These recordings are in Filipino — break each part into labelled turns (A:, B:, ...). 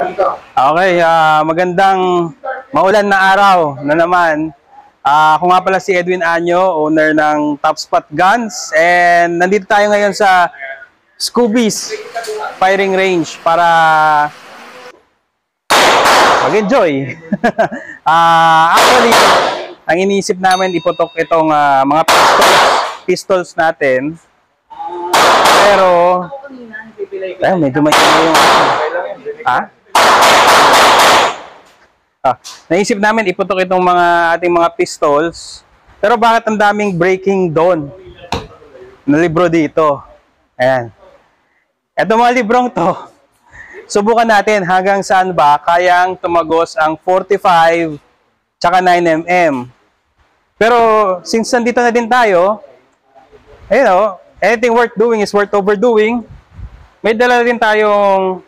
A: Okay, magandang maulan na araw na naman. Ako nga pala si Edwin Anyo, owner ng Top Spot Guns. And nandito tayo ngayon sa Scooby's Firing Range para mag-enjoy. Actually, ang iniisip namin iputok itong mga pistols natin. Pero, medyo may yung... naisip namin iputok itong ating mga pistols. Pero bakit ang daming breaking doon na libro dito? Ayan. Ito mga librong to, subukan natin hanggang saan ba kayang tumagos ang 45 tsaka 9mm. Pero since nandito na din tayo, you know, anything worth doing is worth overdoing. May dala din tayong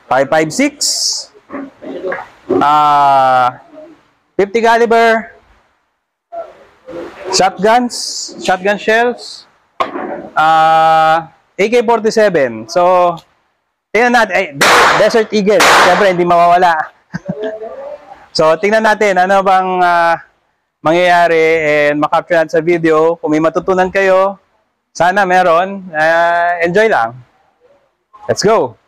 A: 5.56, 50 caliber, shotgun shells, AK-47. So, tingnan natin, Desert Eagle, siyempre hindi mawawala. So, tingnan natin ano bang mangyayari and makapture natin sa video. Kung may matutunan kayo, sana meron. Enjoy lang. Let's go!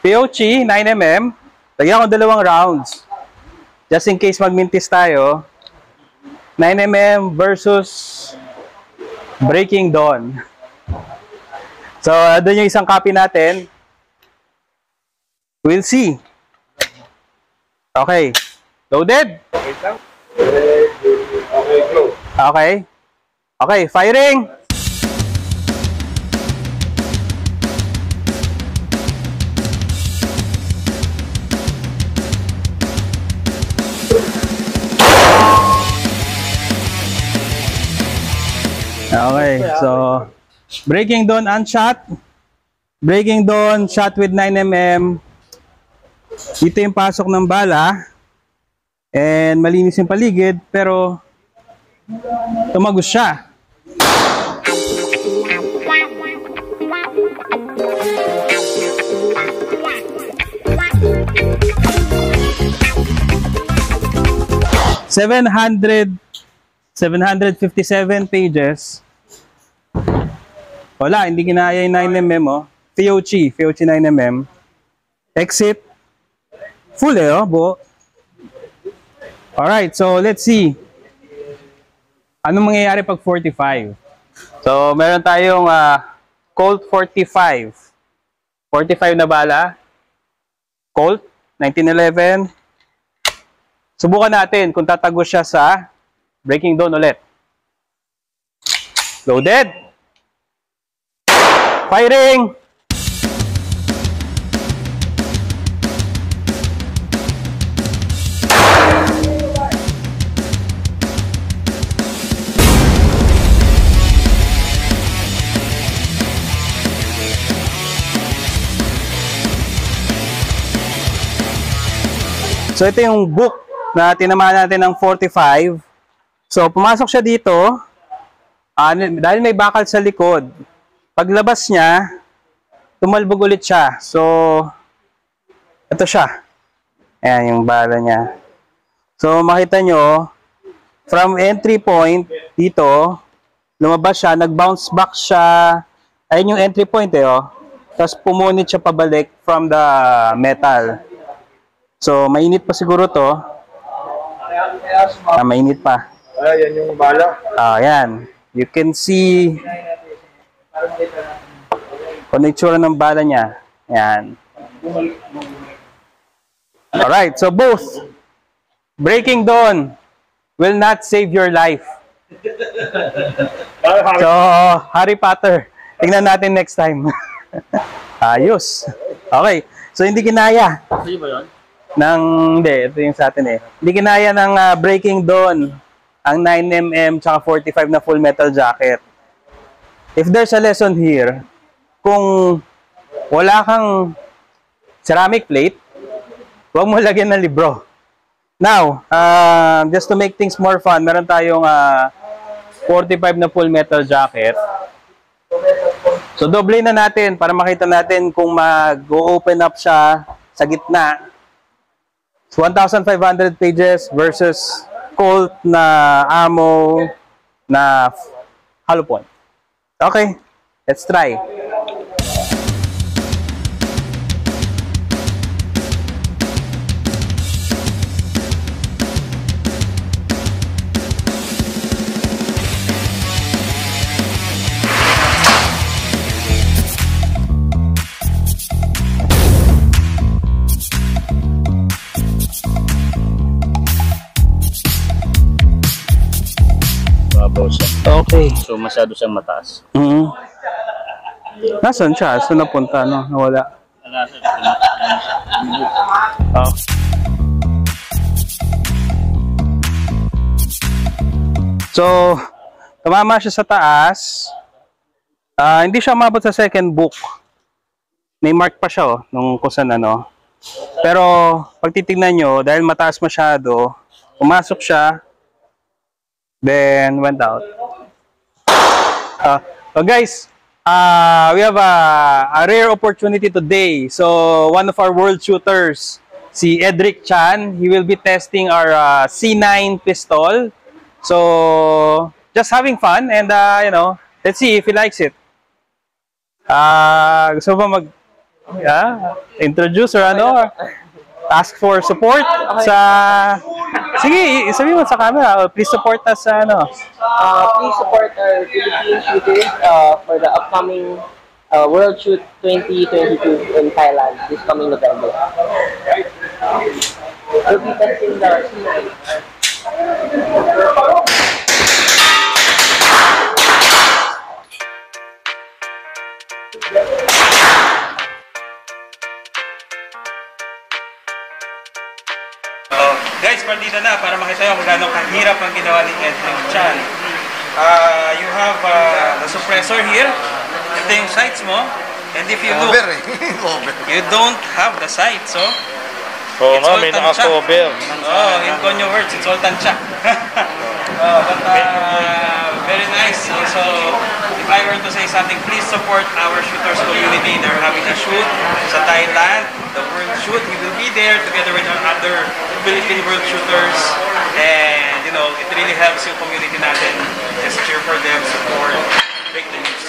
A: POC 9mm, lagyan ko 2 rounds just in case magmintis tayo. 9mm versus Breaking Dawn. So doon yung isang copy natin. We'll see. Okay, loaded. Okay, firing. Okay, so Breaking Dawn unshot, Breaking Dawn shot with 9mm. Dito yung pasok ng bala and malinis yung paligid pero tumagos siya. $757 pages. Wala, hindi kinaya yung 9mm, oh. POC 9mm. Exit. Full buo. Alright, so let's see. Anong mangyayari pag 45? So, meron tayong Colt 45. 45 na bala. Colt, 1911. Subukan natin kung tatagos siya sa Breaking Dawn ulit. Loaded. Firing. So ito yung book na tinamaan natin ng 45. So, pumasok siya dito, dahil may bakal sa likod. Paglabas niya, tumalbog ulit siya. So, ito siya. Ayan yung bala niya. So, makita nyo, from entry point, dito, lumabas siya, nag-bounce back siya. Ayun yung entry point oh. Tapos pumunit siya pabalik from the metal. So, mainit pa siguro to. Mainit pa.
B: Yan yung bala.
A: Yan. You can see kung itsura ng bala niya. Yan. Alright, so both Breaking Dawn will not save your life. So, Harry Potter. Tingnan natin next time. Ayos. Okay. So, hindi kinaya.
B: Hindi ba yun?
A: Hindi, ito yung sa atin eh. Hindi kinaya ng Breaking Dawn ang 9mm tsaka 45 na full metal jacket. If there's a lesson here, kung wala kang ceramic plate, huwag mo lagyan ng libro. Now, just to make things more fun, meron tayong 45 na full metal jacket. So, doble na natin para makita natin kung mag-open up siya sa gitna. So, 1,500 pages versus Colt na ammo na hollow point. Okay, let's try. Okay.
B: So masyado siyang mataas.
A: Nasaan siya? Saan napunta? No? Nawala. Oh. So, tumama siya sa taas. Hindi siya umabot sa second book. May mark pa siya nung kung saan ano. Pero, pag titignan nyo, dahil mataas masyado, pumasok siya, then went out. So guys, we have a rare opportunity today. So one of our world shooters, si Edric Chan, he will be testing our C9 pistol. So just having fun and you know, let's see if he likes it. Gusto ba introduce or ano? Ask for support sa... Sige, sabihin mo sa camera. Please support us sa ano.
C: Please support our Philippine shooters for the upcoming World Shoot 2022 in Thailand this coming November. We'll be testing the C9.
A: Guys, partida na para makita nyo kung gaano kahirap ang ginawa ni Edric Chan. You have the suppressor here. Ito yung sights mo. And if you look, you don't have the sights, so it's all tansya. In Konyo words, it's all tansya. But very nice. Also, if I were to say something, please support our shooters community. They're having a shoot sa Thailand, the World Shoot. We will be there together with our other Philippine World Shooters. And, you know, it really helps yung community natin. Just cheer for them, support, break the news.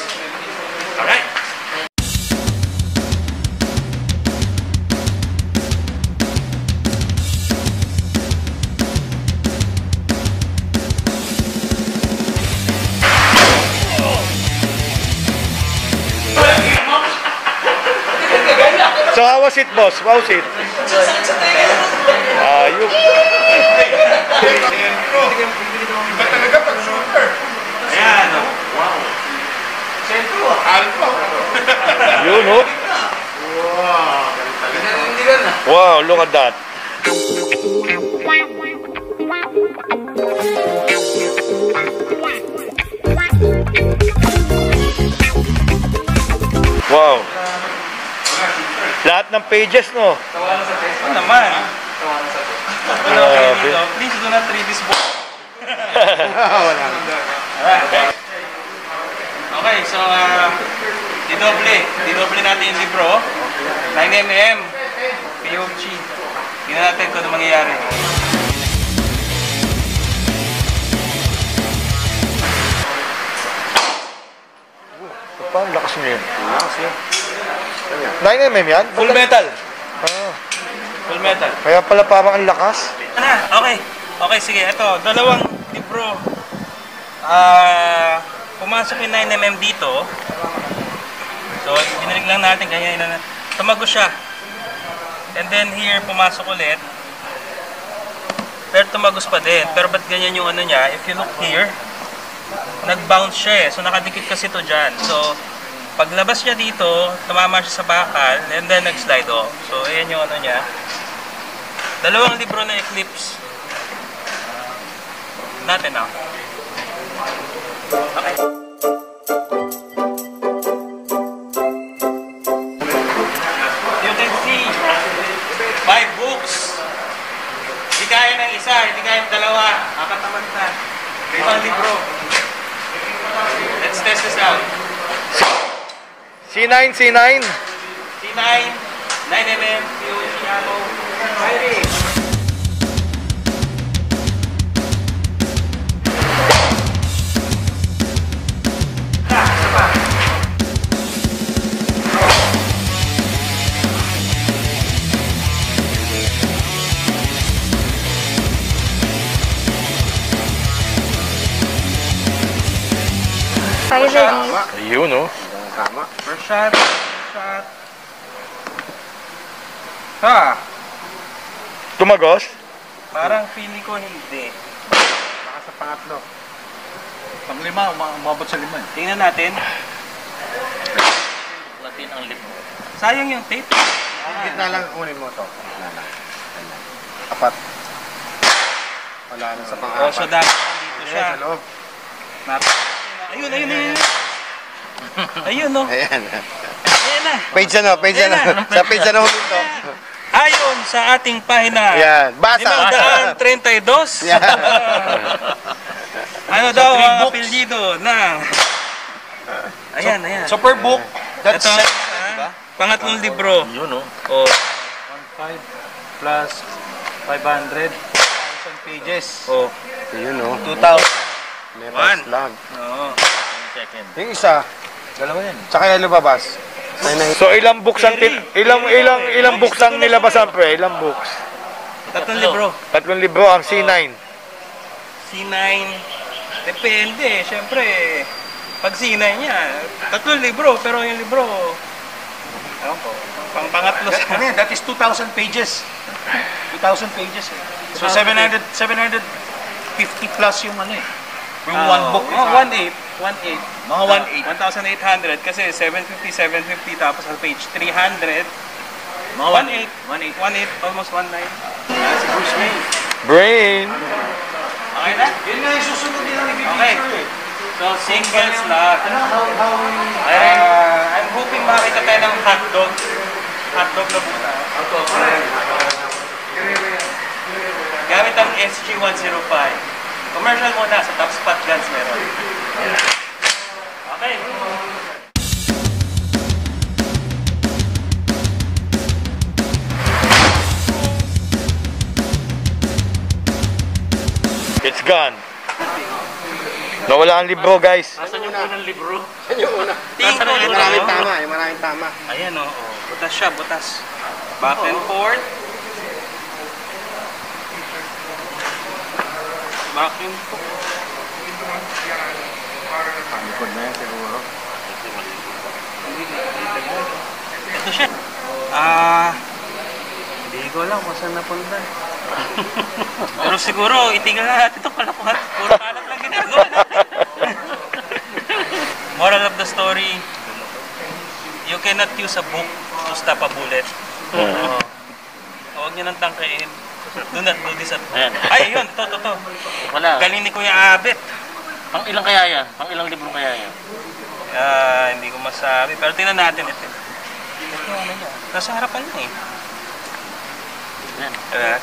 A: Alright?
D: So how was it, boss? How was it? You...
E: Iba talaga pag shooter.
A: Ayan, no?
E: Wow. Sentro, alpha.
D: You know?
E: Wow.
D: Wow, look at that. Wow. Lahat ng pages, no?
A: Ano naman? Please do not read this book.
E: Wala.
A: Alright. Okay, so didoble natin yung libro. 9mm POG. Tingnan natin kung ano mangyayari.
D: Paano lakas niya yun? 9mm yan?
A: Full metal.
D: Ah,
A: Full metal.
D: kaya pala parang ang lakas.
A: Okay. Okay, sige. Ito, dalawang libro. Pumasok yung 9mm dito. So, dinilig lang natin. Ganyan, tumago siya. And then here, pumasok ulit. Pero tumagos pa din. Pero ba't ganyan yung ano niya? If you look here, nag-bounce siya eh. So, nakadikit kasi ito dyan. So, paglabas niya dito, tumama siya sa bakal, and then nag-slide off. So, ayan yung ano niya. Dalawang libro na Eclipse. natin, oh. Okay. You can see 5 books. Hindi kaya ng isa, hindi kaya ng dalawa. Kakatamad ka. Ibang libro. Let's test this out.
D: C9, C9.
A: C9, 9mm, yung piano. Firing.
D: Ayun, no?
E: Tama.
A: First shot, first shot. Ha!
D: Tumagos?
A: Parang feeling ko hindi.
E: Baka sa pangatlo. Pang-lima, umabot sa 5.
A: Tingnan natin.
C: Latin ang lip mo.
A: Sayang yung tape.
E: Gitna lang kunin mo to. Gitna lang. Ganyan. Apat. Wala na sa pang-apat.
A: Oh, so dapat dito siya.
E: Sa loob.
A: Ayun, ayun, ayun. Ayun, no.
E: Ayan.
A: Ayan na.
E: Page ano, page ano. Sa page ano dito.
A: Ayon sa ating pahina.
E: Yan. Basa.
A: 532.
E: Yan.
A: Ano daw ang apelyido ng... Ayan, ayan.
E: So per book, that's
A: Ito, pangatlong libro.
C: Yun, no?
A: Oh.
B: 1.5 plus 500 1,000 pages.
A: Oh.
E: yun o.
A: 2,000.
E: Meron lang.
A: Oo.
C: Second.
E: Yung isa,
B: Dalawa yan.
E: tsaka yung lumabas.
D: So ilang books ang ilang books ang nilabasan pre? Ilang books?
A: Tatlong libro.
D: 3 libro ang C9.
A: C9. Depende. Siyempre, pag C9 niya, 3 libro. Pero yung libro, ewan ko, pangatlo sa...
B: Ano yan? That is 2,000 pages. 2,000 pages eh. So 750 plus yung ano eh. Yung one book.
A: Oh, 1.8. 1.8.
B: Mga
A: 1,800 kasi 750 tapos sa page 300.
B: Mga
A: 1.8. 1.8, almost 1.9. Si Bruce Wayne.
D: Brain.
A: Okay na?
B: Yun nga yung susunod nilang
A: Okay. So, singles lang. I'm hoping makita tayo ng hotdog. Hotdog na muna. Gamit ang SG-105. Commercial muna sa Top Spot Guns meron. Okay.
D: It's gone. Nawala ang libro, guys.
C: Asan yung unang libro?
E: yung una.
A: Tingin ko
E: Yung maraming tama, yung maraming tama.
A: Ayan o. Butas siya, butas. Back and forth. Back and forth.
E: Likod na yan siguro.
A: Ito siya. Hindi ko alam kung saan napunta. Pero siguro, itingnan natin itong kalakuhan. Puro kalat lang ginagawa natin. Moral of the story, you cannot use a book to stop a bullet. Huwag nyo nang tangkain. Do not do this at home.
C: Ayan.
A: Ay, yun. Ito.
C: Wala.
A: Galing ni Kuya Abet.
C: Pang ilang kaya yan? Pang ilang libro kaya yan?
A: Hindi ko masabi. Pero tingnan natin ito. Ito ano niya? Nasa harapan niya eh.
C: Yan.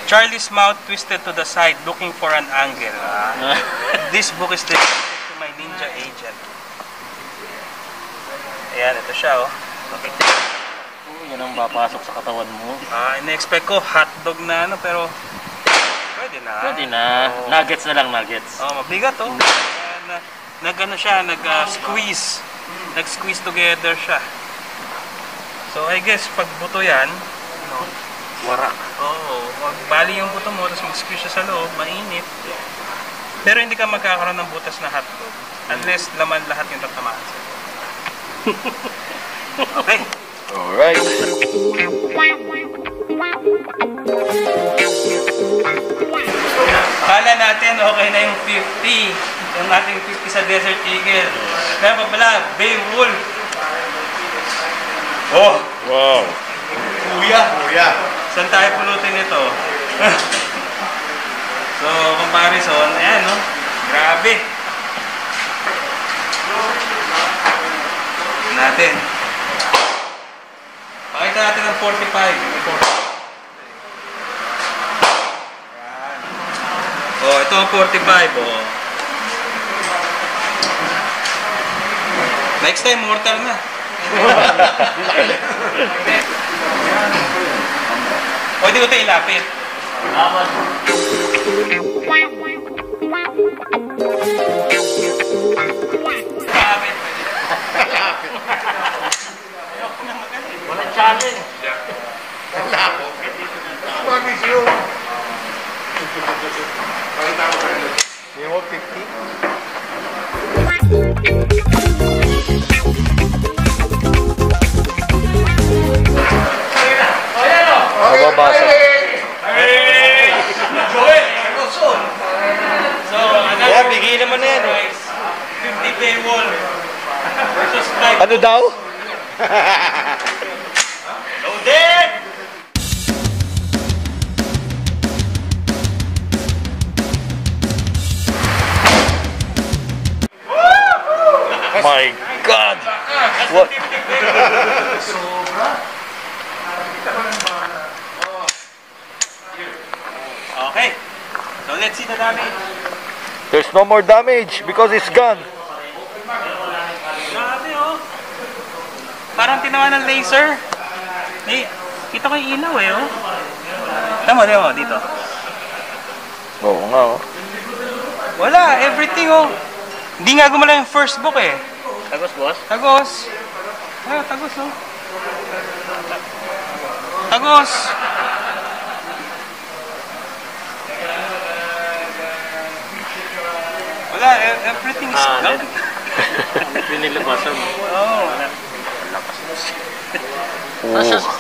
A: Charlie's mouth twisted to the side looking for an angle. This book is dedicated to my ninja agent. Ayan, ito siya oh. Okay.
C: Yan ang papasok sa katawan mo.
A: In-expect ko hotdog na ano pero pwede na.
C: Pwede na.
A: Oh.
C: Nuggets na lang, nuggets.
A: Oh, mabigat oh. Nag-ano siya, nag-squeeze. Nag-squeeze together siya. So I guess pag buto yan,
C: Warak.
A: bali yung buto mo, tapos mag-squeeze siya sa loob, mainit. Pero hindi ka magkakaroon ng butas na hotdog unless laman lahat yung tatamaan sa'yo. Okay.
D: Alright.
A: Kala natin okay na yung 50. Yung ating 50 sa Desert Eagle. Kaya pa pala, Beowulf. Oh!
D: Wow.
A: Kuya!
E: Kuya.
A: Saan tayo pulutin ito? So, comparison, ayan no? Grabe. Natin. Pakita natin ang 45. Oh, ito ang 45. Oh. Next time, mortal na. Pwede ko ito ilapit.
B: Walang challenge.
E: Bagis yun. Pakita mo ka rin. Yung 50?
D: Mababasa.
A: So,
D: Kaya bigay naman na yan.
A: 50 pay wall versus 5.
D: Ano daw?
A: Loaded!
D: My God! What?
A: Okay. So let's see the damage.
D: There's no more damage because it's gone.
A: Grabe oh. Parang tinawa ng laser. Eh, kita ko yung ilaw eh oh. Tama dito.
D: Oo nga oh.
A: Wala, everything oh. Hindi nga gumala yung first book eh.
B: Tagos, boss?
A: Tagos. Ah, tagos oh. Tagos. Wala, everything is gone.
B: Binilabasan mo.
A: Oh.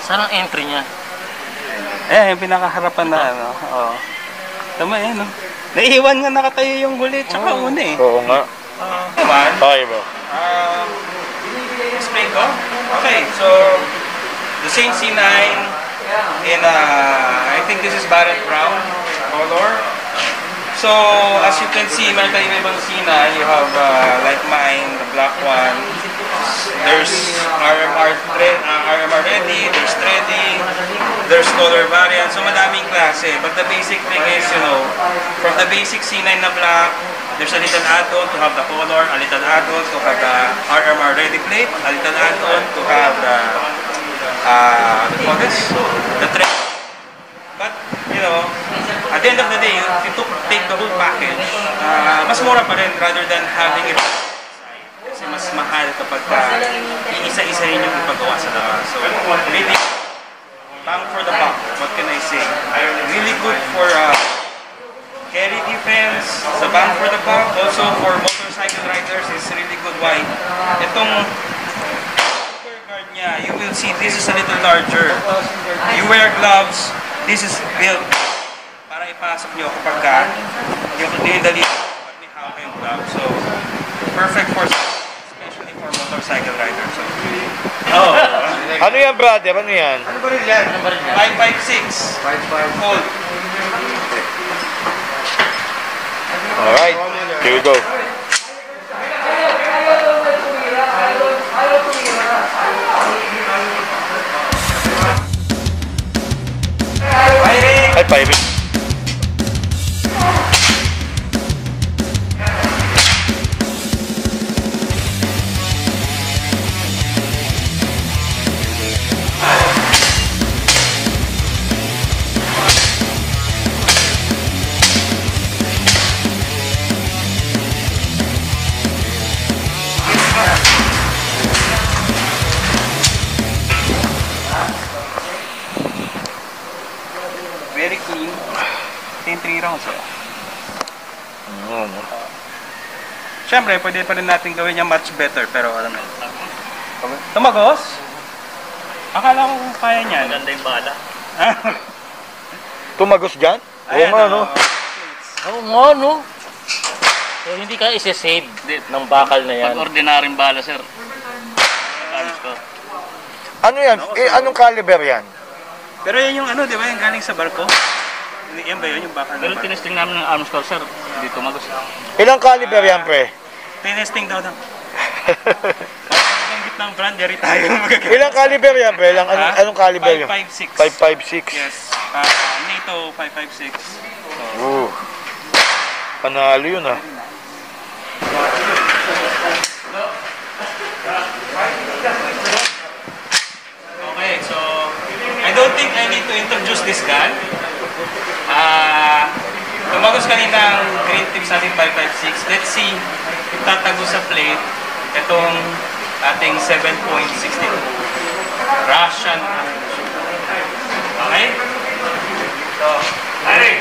B: Saan ang entry niya?
A: Eh, yung pinakaharapan na ano. Oo. Tama eh, no? Naiiwan nga nakatayo yung huli, tsaka una eh.
D: Oo nga.
A: Naman.
D: Okay bro.
A: Explain ko? Okay, so the same C9 in I think this is Barrett Brown color. So as you can see, meron tayong ibang C9. You have like mine, the black one. There's RMR ready, there's ready, there's color variant. So madaming klase. But the basic thing is, you know, from the basic C9 na black, there's a little add-on to have the color, a little add-on to have the RMR ready plate, a little add-on to have the the tray. But you know, at the end of the day, if you take the whole package, mas mura pa rin rather than having it kasi mas mahal kapag iisa-isahin yung ipagawa sa labas. So really, bang for the buck, what can I say? Really good for carry defense, sa bang for the buck, also for motorcycle riders, is really good. Why? Itong guard niya, you will see this is a little larger. You wear gloves, this is built para ipasok nyo kapag yung dali kapag may hawak yung glove. So, perfect for especially for motorcycle riders. So, oh.
D: Ano yan brother? Ano yan?
E: Ano ba rin yan?
A: 556.
E: 5.5.
A: Fold.
D: Alright. Here we go. Ay, pirate.
A: Very clean. Ito yung 3 rounds. Oh. Siyempre, pwede pa rin natin gawin niya much better. Pero alam mo. Tumagos? Akala ko kung kaya niya.
B: Maganda yung bala.
D: Tumagos dyan? Oo nga no.
B: Oo nga, no? So, hindi ka isa-save ng bakal na yan. Pag ordinaryong bala, sir.
D: Ano yan? Eh, anong caliber yan?
A: Pero yan yung ano, di ba? Yung galing sa barko. Yan ba yun, yung bakal
B: Pero
A: na
B: tinesting namin ng arms ko, sir. Hindi tumagos.
D: Ilang caliber yan, pre?
A: Tinesting daw ng... Ang gitnang brand, yari tayo.
D: Ilang caliber yan, pre? Anong caliber yan?
A: 556.
D: 556.
A: Yes. NATO 556.
D: Oo. Panalo yun, ah.
A: Okay, so I don't think I need to introduce this gun. Tumagos kanina ang green tips natin 556. Let's see if tatago sa plate itong ating 7.62 Russian ammunition. Okay? So, firing!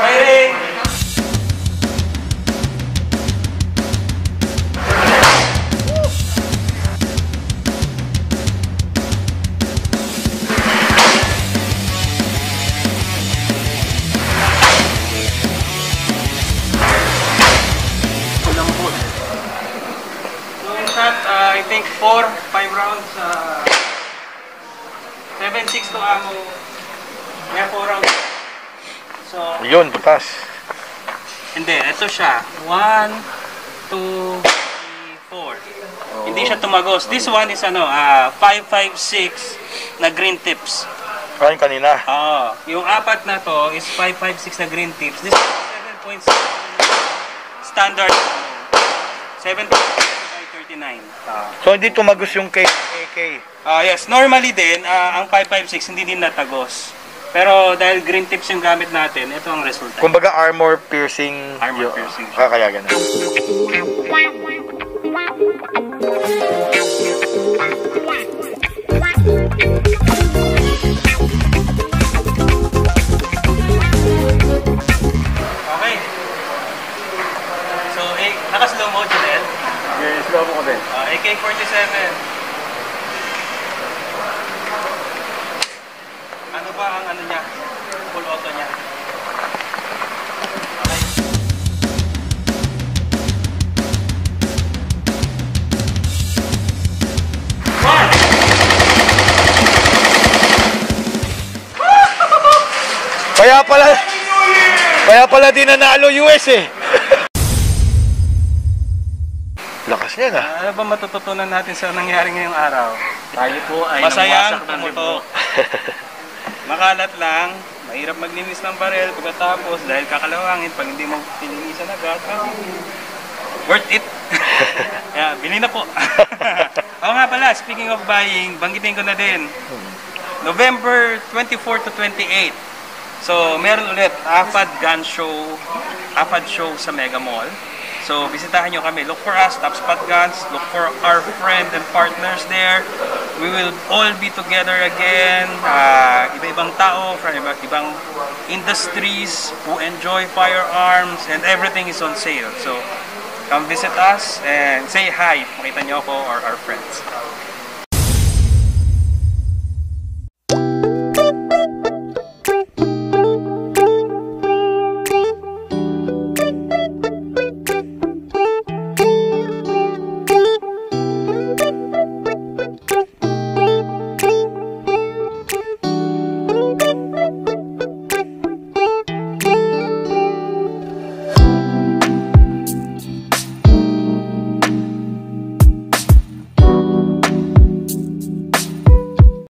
A: Firing! I think 4-5 rounds, 7.62 ammo, may 4 rounds. So,
D: Yun, butas.
A: hindi, ito siya. 1, 2, 3, 4. Hindi siya tumagos. This one is 5.56 na green tips.
D: Ayun kanina.
A: Yung apat na to is 5.56 na green tips. This is 7.6 standard. 7.39.
D: So, hindi tumagos yung AK.
A: Yes, normally din, ang 5.56 hindi din natagos. Pero dahil green tips yung gamit natin, ito ang resulta.
D: Kumbaga armor piercing.
A: Armor piercing.
D: Kaya ganun.
A: Okay. So, naka-slow mode din.
E: Yes, slow mo ko din.
A: AK-47. Ano ba ang ano niya? Full auto niya. Okay.
D: Kaya pala din nanalo US eh. Lakas niya na.
A: Ano ba matututunan natin sa nangyari ngayong araw?
B: Tayo po ay
A: Masayang
B: nangwasak ng
A: tumutok. Makalat lang, mahirap maglinis ng barel pagkatapos dahil kakalawangin pag hindi mo pinilisan agad. Worth it. Kaya, bili na po. Oo nga pala, speaking of buying, banggitin ko na din. November 24 to 28. So, meron ulit AFAD gun show, AFAD show sa Mega Mall. So, bisitahan nyo kami. Look for us, Top Spot Guns. Look for our friends and partners there. We will all be together again. Iba-ibang tao from iba-ibang industries who enjoy firearms and everything is on sale. So, come visit us and say hi. Makita nyo ako or our friends.